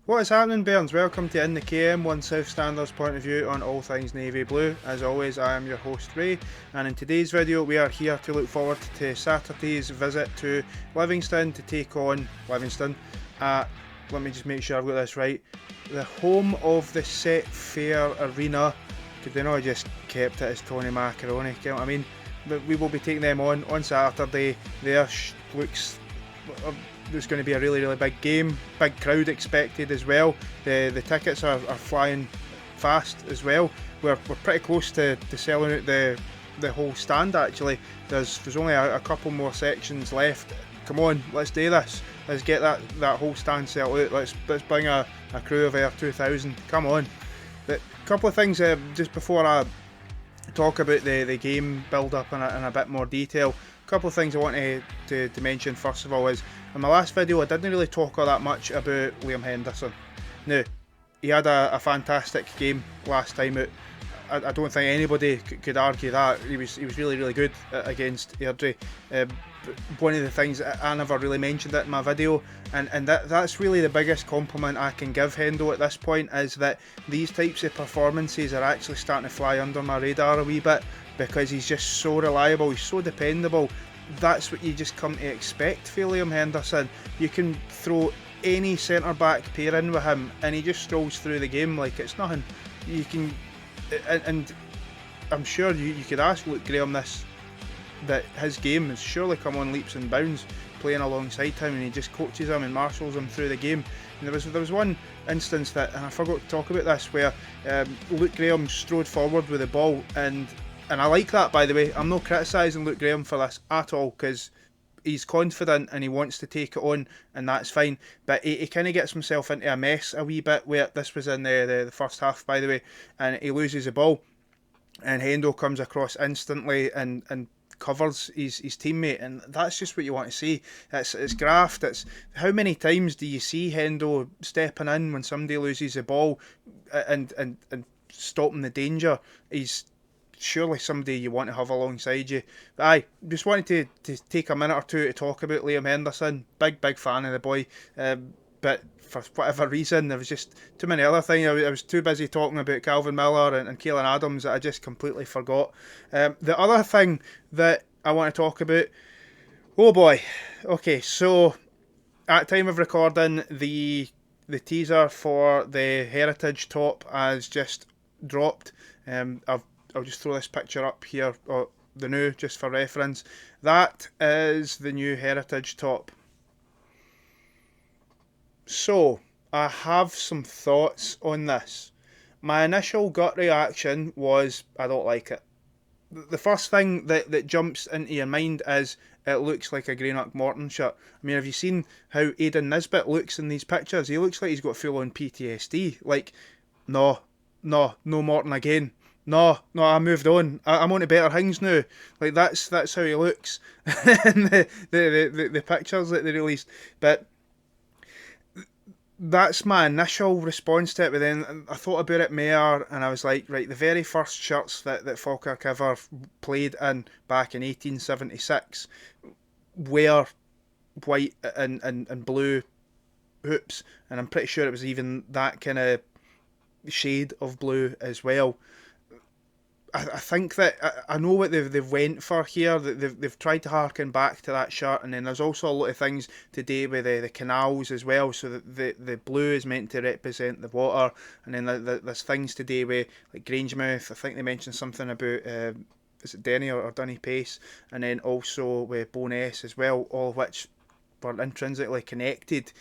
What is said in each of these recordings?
What is happening, Bairns? Welcome to In the KM, One South Standard's point of view on all things navy blue. As always, I am your host Ray, and in today's video we are here to look forward to Saturday's visit to Livingston to take on Livingston at, let me just make sure I've got this right, the home of the Set Fair Arena. Could they not just kept it as Tony Macaroni, you know what I mean? But we will be taking them on Saturday. There looks... There's going to be a really big game, big crowd expected as well. The tickets are flying fast as well. We're pretty close to selling out the whole stand actually. There's only a couple more sections left. Come on, let's do this. Let's get that whole stand sold out. Let's bring a crew of air 2000. Come on. But a couple of things just before I talk about the game build up in a bit more detail. A couple of things I want to mention. First of all is, in my last video I didn't really talk all that much about Liam Henderson. Now, he had a fantastic game last time out. I don't think anybody could argue that. He was really good against Airdrie. One of the things, I never really mentioned it in my video, and that's really the biggest compliment I can give Hendo at this point, is that these types of performances are actually starting to fly under my radar a wee bit, because he's just so reliable, he's so dependable. That's what you just come to expect for Liam Henderson. You can throw any centre back pair in with him and he just strolls through the game like it's nothing. You can, and I'm sure you could ask Luke Graham this, that his game has surely come on leaps and bounds playing alongside him, and he just coaches him and marshals him through the game. And there was one instance that, and I forgot to talk about this, where Luke Graham strode forward with the ball, and I like that, by the way. I'm not criticising Luke Graham for this at all, because he's confident and he wants to take it on, and that's fine. But he kind of gets himself into a mess a wee bit, where this was in the first half, by the way, and he loses the ball, and Hendo comes across instantly and covers his teammate, and that's just what you want to see. It's graft. It's how many times do you see Hendo stepping in when somebody loses the ball and stopping the danger? He's surely somebody you want to have alongside you. But I just wanted to take a minute or two to talk about Liam Henderson. Big fan of the boy, but for whatever reason there was just too many other things. I was too busy talking about Calvin Miller and Keelan Adams that I just completely forgot. The other thing that I want to talk about, oh boy, okay, so at time of recording, the teaser for the Heritage top has just dropped. I'll just throw this picture up here, or the new, just for reference. That is the new Heritage top. So, I have some thoughts on this. My initial gut reaction was, I don't like it. The first thing that jumps into your mind is, it looks like a Greenock Morton shirt. I mean, have you seen how Aidan Nisbet looks in these pictures? He looks like he's got full on PTSD. Like, no Morton again. No, I moved on. I'm on to better things now. Like, that's how he looks in the pictures that they released. But that's my initial response to it. But then I thought about it more, and I was like, right, the very first shirts that Falkirk ever played in back in 1876 were white and blue hoops, and I'm pretty sure it was even that kind of shade of blue as well. I think that I know what they've went for here. They've tried to harken back to that shirt, and then there's also a lot of things to do with the canals as well. So that the blue is meant to represent the water, and then there's things to do with like Grangemouth. I think they mentioned something about is it Denny or Dunny Pace, and then also with Bowness as well, all of which were intrinsically connected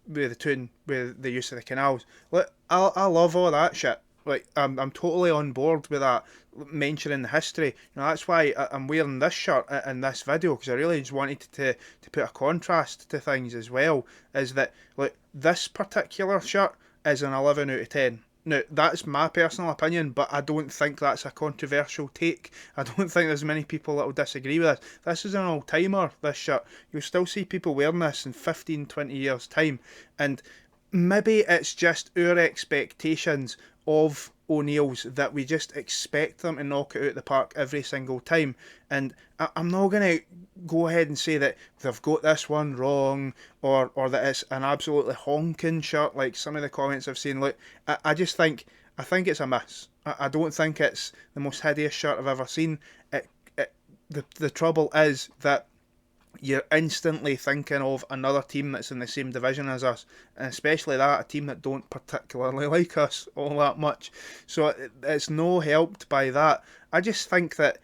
with with the use of the canals. Look, I love all that shit. Like, I'm totally on board with that, mentioning the history. You know, that's why I'm wearing this shirt in this video, because I really just wanted to put a contrast to things as well. Is that, like, this particular shirt is an 11 out of 10. Now, that's my personal opinion, but I don't think that's a controversial take. I don't think there's many people that will disagree with this. This is an all-timer, this shirt. You'll still see people wearing this in 15, 20 years' time, and maybe it's just our expectations of O'Neill's that we just expect them to knock it out of the park every single time. And I'm not going to go ahead and say that they've got this one wrong, or that it's an absolutely honking shirt like some of the comments I've seen. Look, I just think it's a miss. I don't think it's the most hideous shirt I've ever seen. The trouble is that you're instantly thinking of another team that's in the same division as us, and especially that, a team that don't particularly like us all that much. So it's no helped by that. I just think that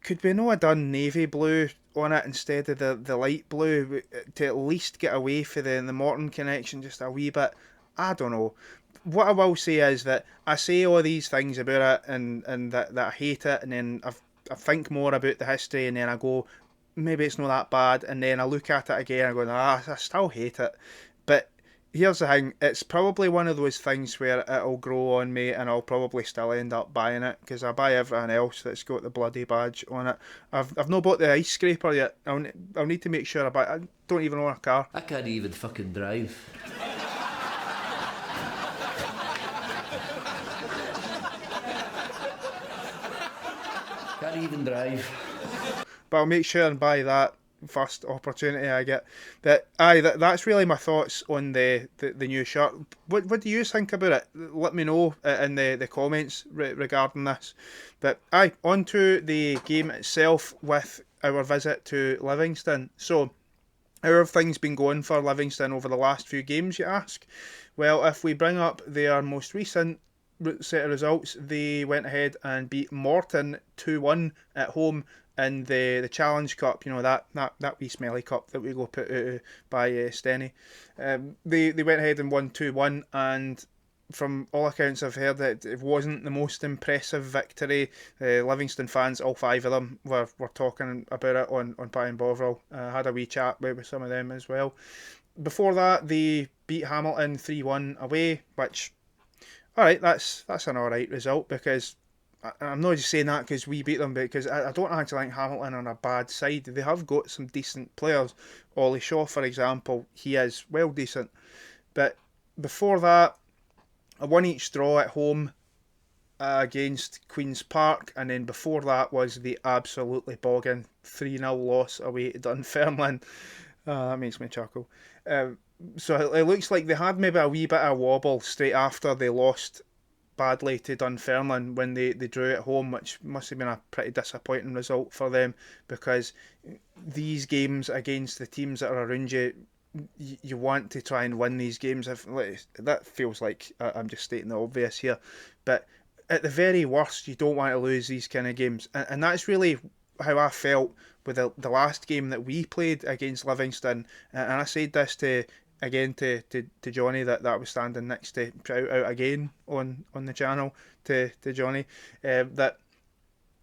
could we not have done navy blue on it instead of the light blue to at least get away for the Morton connection just a wee bit? I don't know. What I will say is that I say all these things about it, and that I hate it, and then I think more about the history, and then I go, maybe it's not that bad, and then I look at it again and I go, I still hate it. But here's the thing, it's probably one of those things where it'll grow on me and I'll probably still end up buying it, because I buy everything else that's got the bloody badge on it. I've not bought the ice scraper yet. I'll need to make sure I buy it. I don't even own a car. I can't even fucking drive. Can't even drive. But I'll make sure and buy that first opportunity I get. But that's really my thoughts on the new shirt. What do you think about it? Let me know in the comments regarding this. But on to the game itself with our visit to Livingston. So, how have things been going for Livingston over the last few games, you ask? Well, if we bring up their most recent set of results, they went ahead and beat Morton 2-1 at home in the Challenge Cup, that wee smelly cup that we go put out by Stenny. They went ahead and won 2-1, and from all accounts I've heard, that it wasn't the most impressive victory. Livingston fans, all five of them, were talking about it on Pie and Bovril. I had a wee chat with some of them as well. Before that, they beat Hamilton 3-1 away, which, alright, that's an alright result, because I'm not just saying that because we beat them, because I don't actually think Hamilton are on a bad side. They have got some decent players. Ollie Shaw, for example, he is well decent. But before that, a one each draw at home against Queen's Park, and then before that was the absolutely bogging 3-0 loss away to Dunfermline. That makes me chuckle. So it looks like they had maybe a wee bit of wobble straight after they lost badly to Dunfermline when they drew at home, which must have been a pretty disappointing result for them, because these games against the teams that are around you, you want to try and win these games. That feels like I'm just stating the obvious here, but at the very worst, you don't want to lose these kind of games, and that's really how I felt with the last game that we played against Livingston. And I said this to Johnny that I was standing next to, shout out again on the channel to Johnny, that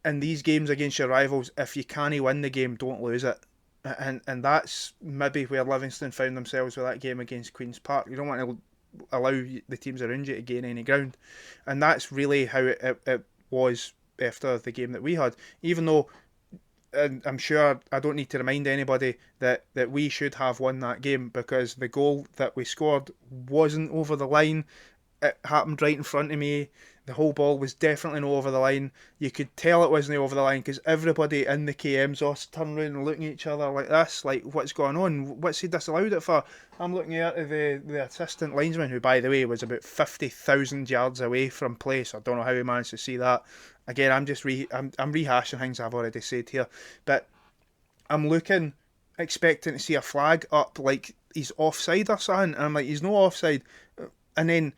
in these games against your rivals, if you can't win the game, don't lose it. And that's maybe where Livingston found themselves with that game against Queen's Park. You don't want to allow the teams around you to gain any ground, and that's really how it was after the game that we had. Even though, and I'm sure I don't need to remind anybody that we should have won that game, because the goal that we scored wasn't over the line. It happened right in front of me. The whole ball was definitely not over the line. You could tell it wasn't over the line because everybody in the KM's all turned around and looking at each other like this, like, what's going on? What's he disallowed it for? I'm looking at the assistant linesman, who, by the way, was about 50,000 yards away from play, so I don't know how he managed to see that. Again, I'm rehashing things I've already said here, but I'm looking, expecting to see a flag up like he's offside or something, and I'm like, he's no offside. And then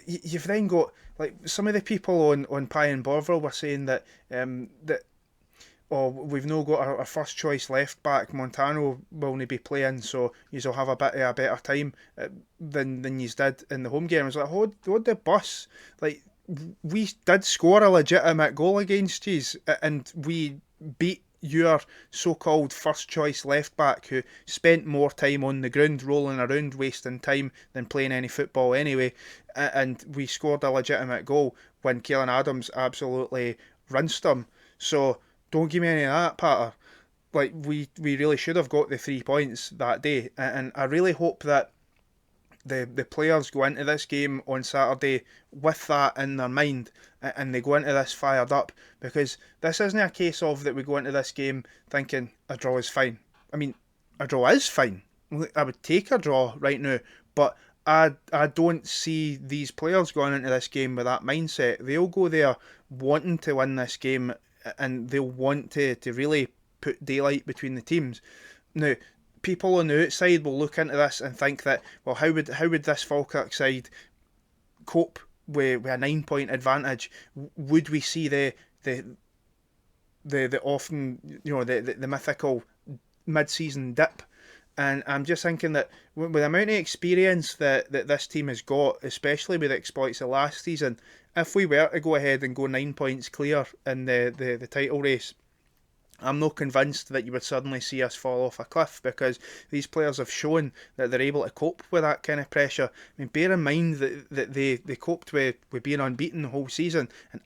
you've then got, like, some of the people on Pie and Bovril were saying that we've now got our first choice left back, Montano, will not be playing, so you'll have a better time than you did in the home game. I was like, hold the bus. Like, we did score a legitimate goal against you, and we beat your so-called first choice left back, who spent more time on the ground rolling around wasting time than playing any football anyway, and we scored a legitimate goal when Keelan Adams absolutely rinsed them. So don't give me any of that, Patter. Like, we really should have got the 3 points that day, and I really hope that the players go into this game on Saturday with that in their mind, and they go into this fired up, because this isn't a case of that we go into this game thinking a draw is fine. I mean, a draw is fine. I would take a draw right now, but I don't see these players going into this game with that mindset. They'll go there wanting to win this game, and they'll want to really put daylight between the teams. Now, people on the outside will look into this and think that, well, how would this Falkirk side cope with a 9 point advantage? Would we see the often, the mythical mid-season dip? And I'm just thinking that with the amount of experience that this team has got, especially with the exploits of last season, if we were to go ahead and go 9 points clear in the title race, I'm not convinced that you would suddenly see us fall off a cliff, because these players have shown that they're able to cope with that kind of pressure. I mean, bear in mind that they coped with being unbeaten the whole season, and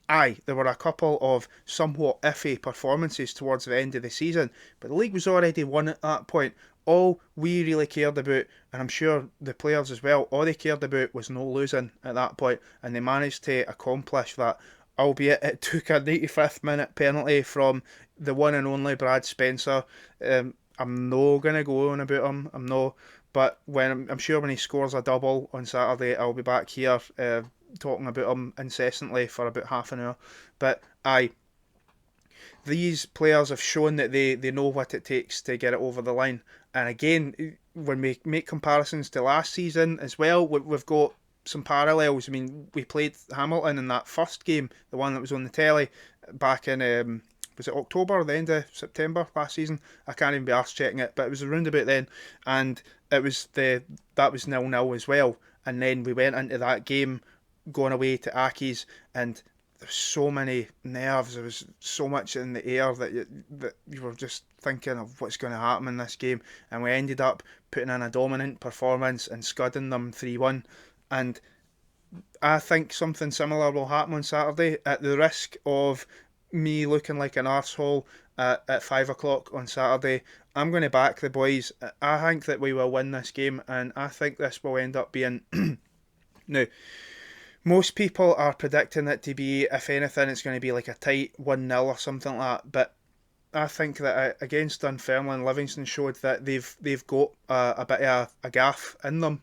there were a couple of somewhat iffy performances towards the end of the season, but the league was already won at that point. All we really cared about, and I'm sure the players as well, all they cared about was no losing at that point, and they managed to accomplish that, albeit it took a 95th minute penalty from the one and only Brad Spencer. I'm not going to go on about him, I'm not, but I'm sure when he scores a double on Saturday, I'll be back here talking about him incessantly for about half an hour. But these players have shown that they know what it takes to get it over the line. And again, when we make comparisons to last season as well, we've got some parallels. I mean, we played Hamilton in that first game, the one that was on the telly, back in, was it October or the end of September last season? I can't even be arsed checking it, but it was around about then, and that was 0-0 as well. And then we went into that game going away to Aki's, and there's so many nerves, there was so much in the air that you were just thinking of what's going to happen in this game, and we ended up putting in a dominant performance and scudding them 3-1. And I think something similar will happen on Saturday, at the risk of me looking like an arsehole at 5 o'clock on Saturday. I'm going to back the boys. I think that we will win this game, and I think this will end up being now, most people are predicting it to be, if anything, it's going to be like a tight 1-0 or something like that. But I think that against Dunfermline, Livingston showed that they've got a bit of a gaff in them,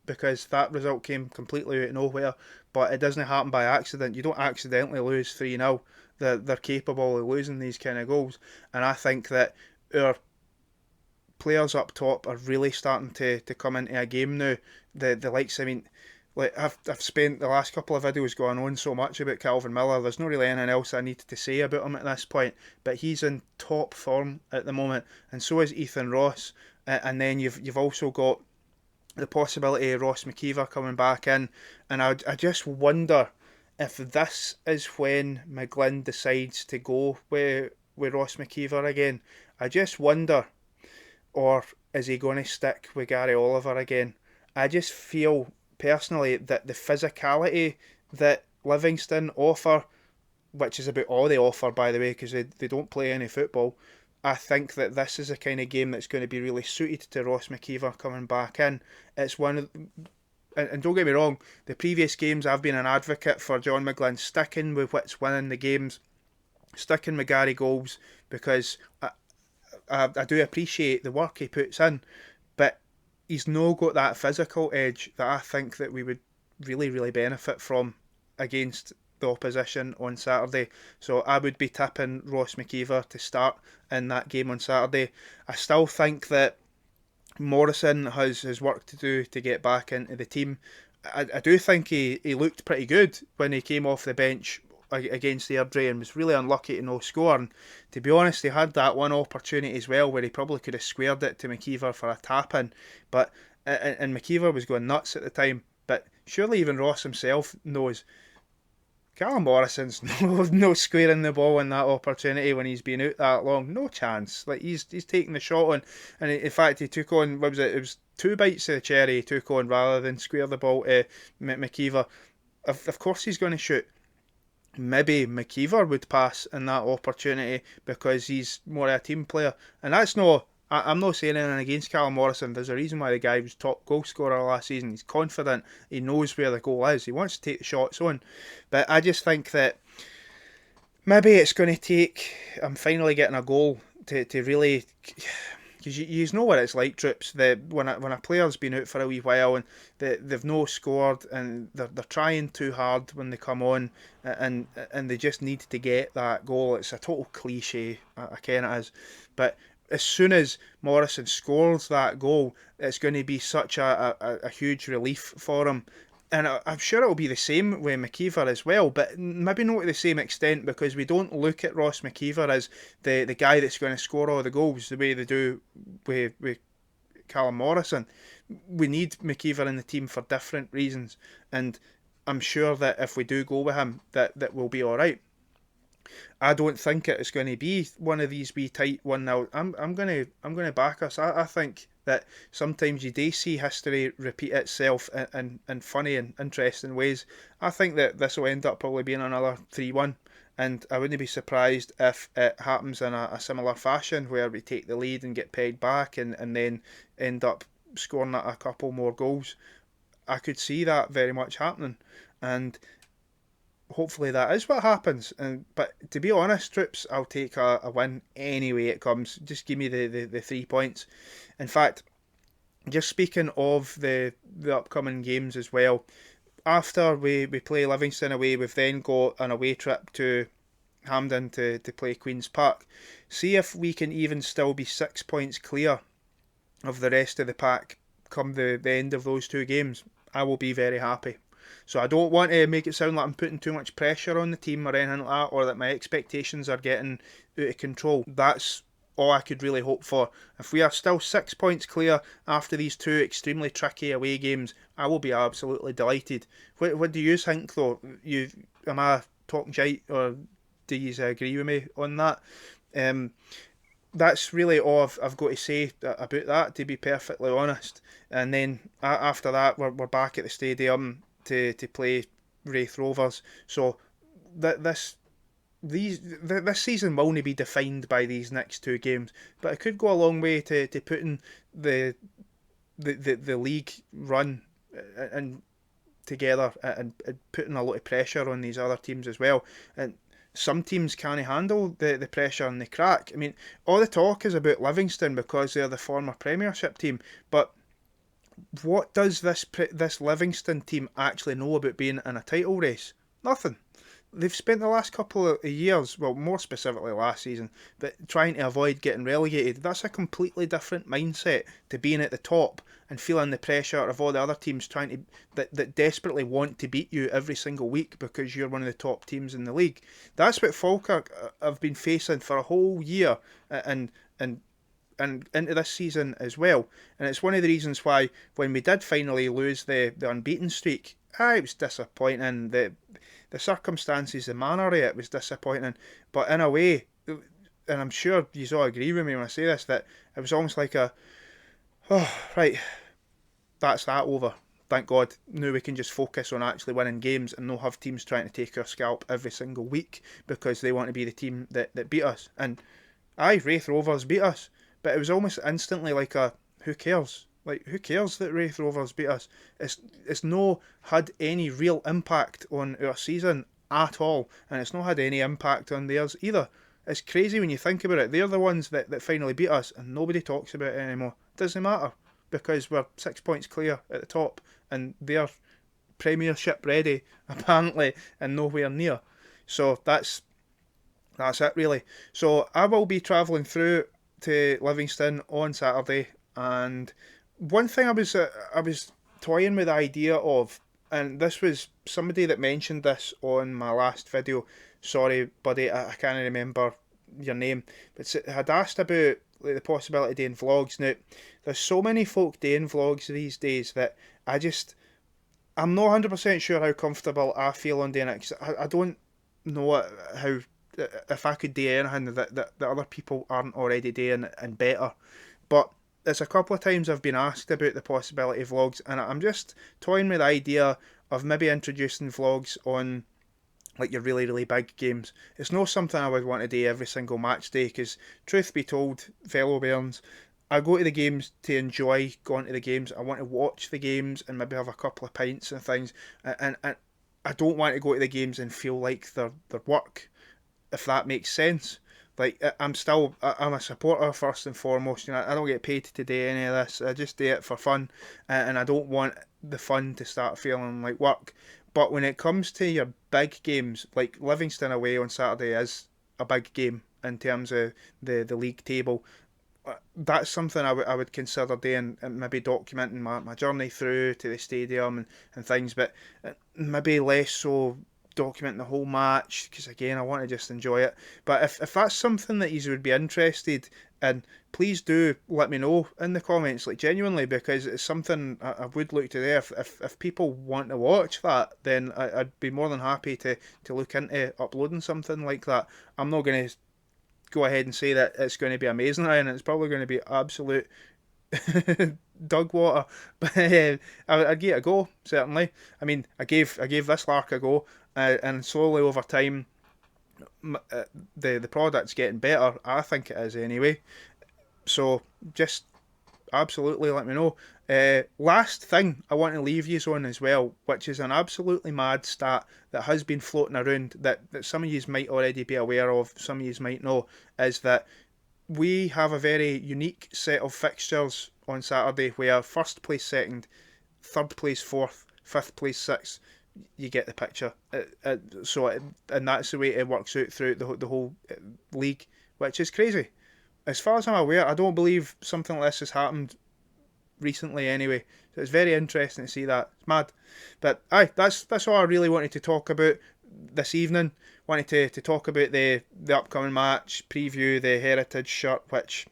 because that result came completely out of nowhere. But it doesn't happen by accident. You don't accidentally lose 3-0. They're capable of losing these kind of goals. And I think that our players up top are really starting to come into a game now. The likes, I mean, like I've spent the last couple of videos going on so much about Calvin Miller. There's not really anything else I needed to say about him at this point, but he's in top form at the moment, and so is Ethan Ross. And then you've also got the possibility of Ross Maciver coming back in, and I just wonder if this is when McGlynn decides to go with Ross Maciver again. I just wonder, or is he going to stick with Gary Oliver again? I just feel personally that the physicality that Livingston offer, which is about all they offer, by the way, because they don't play any football, I think that this is a kind of game that's going to be really suited to Ross Maciver coming back in. It's one of, and don't get me wrong, the previous games I've been an advocate for John McGlynn sticking with what's winning the games, sticking with Gary goals, because I do appreciate the work he puts in, but he's no got that physical edge that I think that we would really, really benefit from against the opposition on Saturday. So I would be tipping Ross Maciver to start in that game on Saturday. I still think that Morrison has work to do to get back into the team. I do think he looked pretty good when he came off the bench against Airdrie and was really unlucky to no score. And to be honest, he had that one opportunity as well where he probably could have squared it to Maciver for a tap-in, but and Maciver was going nuts at the time. But surely even Ross himself knows Callum Morrison's no squaring the ball in that opportunity when he's been out that long. No chance. Like he's taking the shot on, and in fact he took on, what was it? It was 2 bites of the cherry he took on rather than square the ball to Maciver. Of course he's going to shoot. Maybe Maciver would pass in that opportunity because he's more a team player, and that's not I'm not saying anything against Callum Morrison. There's a reason why the guy was top goal scorer last season. He's confident. He knows where the goal is. He wants to take the shots on. But I just think that maybe it's going to take I'm finally getting a goal to really, because you know what it's like, Troops. That when a player's been out for a wee while and they've no scored and they're trying too hard when they come on, and they just need to get that goal. It's a total cliche, I ken it is, but as soon as Morrison scores that goal, it's going to be such a huge relief for him. And I'm sure it'll be the same with Maciver as well, but maybe not to the same extent, because we don't look at Ross Maciver as the guy that's going to score all the goals the way they do with Callum Morrison. We need Maciver in the team for different reasons, and I'm sure that if we do go with him, that we'll be all right. I don't think it's going to be one of these wee tight 1-0. I'm gonna back us. I think that sometimes you do see history repeat itself in funny and interesting ways. I think that this will end up probably being another 3-1, and I wouldn't be surprised if it happens in a similar fashion where we take the lead and get pegged back and then end up scoring a couple more goals. I could see that very much happening, and hopefully that is what happens. But to be honest, Troops, I'll take a win any way it comes. Just give me the 3 points. In fact, just speaking of the upcoming games as well, after we play Livingston away, we've then got an away trip to Hampden to play Queen's Park. See if we can even still be 6 points clear of the rest of the pack come the end of those two games. I will be very happy. So I don't want to make it sound like I'm putting too much pressure on the team or anything like that, or that my expectations are getting out of control. That's all I could really hope for. If we are still 6 points clear after these two extremely tricky away games, I will be absolutely delighted. What do you think though? Am I talking shite, or do you agree with me on that? That's really all I've got to say about that, to be perfectly honest. And then after that, we're back at the stadium to play Wraith Rovers. So this season will only be defined by these next two games, but it could go a long way to putting the league run and together, and putting a lot of pressure on these other teams as well. And some teams can't handle the pressure and the crack. I mean, all the talk is about Livingston because they're the former Premiership team, but what does this Livingston team actually know about being in a title race? Nothing. They've spent the last couple of years, well, more specifically last season, but trying to avoid getting relegated. That's a completely different mindset to being at the top and feeling the pressure of all the other teams trying to that desperately want to beat you every single week because you're one of the top teams in the league. That's what Falkirk have been facing for a whole year, and into this season as well. And it's one of the reasons why when we did finally lose the unbeaten streak, it was disappointing. The circumstances, the manner of it was disappointing. But in a way, and I'm sure you all agree with me when I say this, that it was almost like right, that's that over. Thank God. Now we can just focus on actually winning games and not have teams trying to take our scalp every single week because they want to be the team that beat us. And Wraith Rovers beat us, but it was almost instantly like who cares? Like, who cares that Wraith Rovers beat us? It's no had any real impact on our season at all, and it's not had any impact on theirs either. It's crazy when you think about it. They're the ones that finally beat us, and nobody talks about it anymore. It doesn't matter, because we're 6 points clear at the top, and they're Premiership ready, apparently, and nowhere near. So that's it, really. So I will be travelling through to Livingston on Saturday, and one thing I was toying with the idea of, and this was somebody that mentioned this on my last video. Sorry, buddy, I can't remember your name, but had asked about like the possibility of doing vlogs. Now, there's so many folk doing vlogs these days that I'm not 100% sure how comfortable I feel on doing it. 'Cause I don't know how, if I could do anything that other people aren't already doing and better. But there's a couple of times I've been asked about the possibility of vlogs, and I'm just toying with the idea of maybe introducing vlogs on like your really, really big games. It's not something I would want to do every single match day, because truth be told, fellow Bairns, I go to the games to enjoy going to the games. I want to watch the games and maybe have a couple of pints and things. And I don't want to go to the games and feel like they're work, if that makes sense. Like I'm a supporter first and foremost. You know, I don't get paid to do any of this. I just do it for fun, and I don't want the fun to start feeling like work. But when it comes to your big games, like Livingston away on Saturday is a big game in terms of the league table. That's something I would consider doing, and maybe documenting my journey through to the stadium and things, but maybe less so documenting the whole match, because again I want to just enjoy it. But if that's something that you would be interested in, please do let me know in the comments, like genuinely, because it's something I would look to do. If people want to watch that, then I'd be more than happy to look into uploading something like that. I'm not going to go ahead and say that it's going to be amazing, and it's probably going to be absolute dug water, but I'd give it a go, certainly. I mean, I gave this lark a go, and slowly over time, the product's getting better. I think it is anyway. So just absolutely let me know. Last thing I want to leave you on as well, which is an absolutely mad stat that has been floating around, that some of you might already be aware of, some of you might know, is that we have a very unique set of fixtures on Saturday where first place second, third place fourth, fifth place sixth. You get the picture. And that's the way it works out through the whole league, which is crazy. As far as I'm aware, I don't believe something like this has happened recently anyway. So it's very interesting to see that. It's mad. But aye, that's all I really wanted to talk about this evening. Wanted to talk about the upcoming match, preview the Heritage shirt, which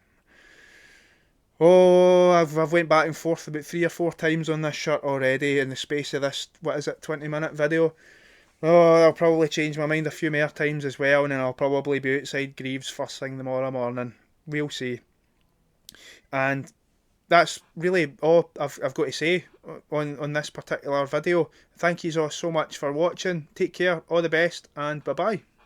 I've went back and forth about 3 or 4 times on this shirt already in the space of this, what is it, 20-minute video. I'll probably change my mind a few more times as well, and then I'll probably be outside Greaves first thing tomorrow morning. We'll see. And that's really all I've got to say on this particular video. Thank you all so much for watching. Take care, all the best, and bye bye.